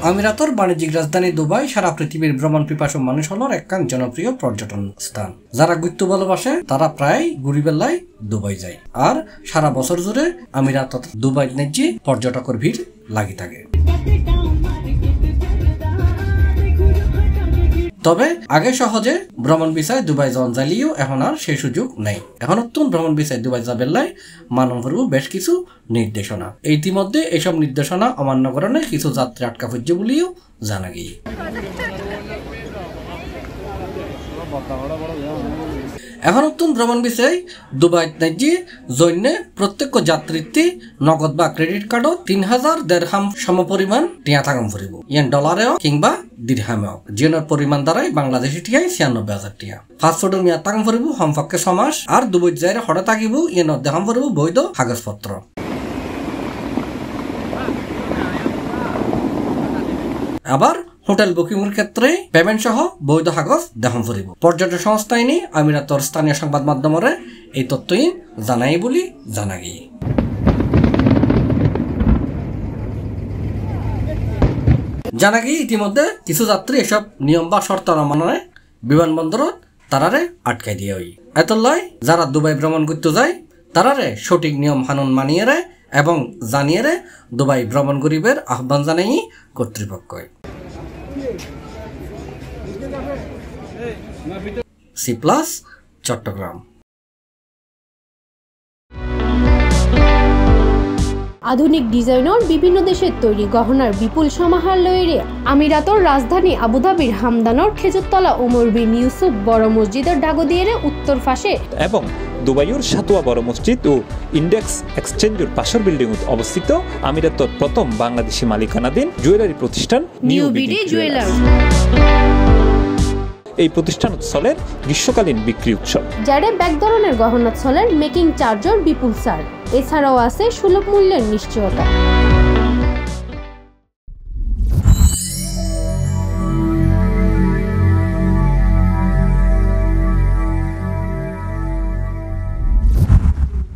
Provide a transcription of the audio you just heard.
আমিরাতর বাণিজ্যিক রাজধানী দুবাই সারা পৃথিবীর ভ্রমণ পিপাসু মানুষ হলোর একখান জনপ্রিয় পর্যটন স্থান। যারা ঘুরতে ভালোবাসে তারা প্রায় ঘুরিবেলায় দুবাই যায়, আর সারা বছর জুড়ে আমিরাত দুবাই ন্যায্য পর্যটকের ভিড় লাগি থাকে। তবে আগে সহজে ভ্রমণ ভিসায় দুবাই যাওয়া যাইলেও এখন আর সেই সুযোগ নেই। এখন নতুন ভ্রমণ ভিসায় দুবাই যাবেলায় মানব করব বেশ কিছু নির্দেশনা। ইতিমধ্যে এইসব নির্দেশনা অমান্য কারণে কিছু যাত্রী আটকা পড়ছে বলেও জানা গিয়ে। এখন নতুন ভ্রমণ বিষয় দুবাই ন্যায্য জন্য প্রত্যেক যাত্রীতে নগদ বা ক্রেডিট কার্ডও 3000 দিরহাম সমপরিমাণ টিয়া থাকাম ফুরিব, ইয়ান ডলারেও কিংবা দিরহামেও, যেনার পরিমাণ দ্বারাই বাংলাদেশি টিয়ায় 96,000 টিয়া। পাসপোর্টের মেয়াদ থাকাম ফুরিব কমপক্ষে 6 মাস, আর দুবাই যাইরে হঠাৎ থাকিব ইয়ান দেখাম ফুরিব বৈধ কাগজপত্র। আবার হোটেল বুকিংয়ের ক্ষেত্রে পেমেন্ট সহ বৈধ কাগজ দেখাম ফুরিব। পর্যটন সংস্থা আইনি আমিরাতর স্থানীয় সংবাদ মাধ্যমের এই তথ্যই জানাই বলে জানা গিয়ে। জানা গিয়ে ইতিমধ্যে কিছু যাত্রী এসব নিয়ম বা শর্ত অমান্যে বিমানবন্দরত তারারে আটকাই দিয়ে হই। এত লয় যারা দুবাই ভ্রমণ করতে যায় তারারে সঠিক নিয়ম কানুন মানিয়ে এবং জানিয়ে দুবাই ভ্রমণ গরিবের আহ্বান জানাই কর্তৃপক্ষ। সি প্লাস চট্টগ্রাম। আধুনিক ডিজাইনের বিভিন্ন দেশের তৈরি গহনার বিপুল সমাহার লইরে আমিরাতর রাজধানী আবুধাবির হামদানর খেজুরতলা ওমর বিন ইউসুফ বড় মসজিদের ডাগদিয়ের উত্তর পাশে এবং দুবাইয়ের সাতুয়া বড় মসজিদ ও ইন্ডেক্স এক্সচেঞ্জের পাশের বিল্ডিং অবস্থিত আমিরাতর প্রথম বাংলাদেশি মালিকানাধীন জুয়েলারি প্রতিষ্ঠান নিউ বিডি জুয়েলার্স। এই প্রতিষ্ঠান চলের গ্রীষ্মকালীন বিক্রি উৎসব, যারে ব্যাগ ধরনের গহনা চলের মেকিং চার্জের বিপুল ছাড়, এছাড়াও আছে সুলভ মূল্যের নিশ্চয়তা।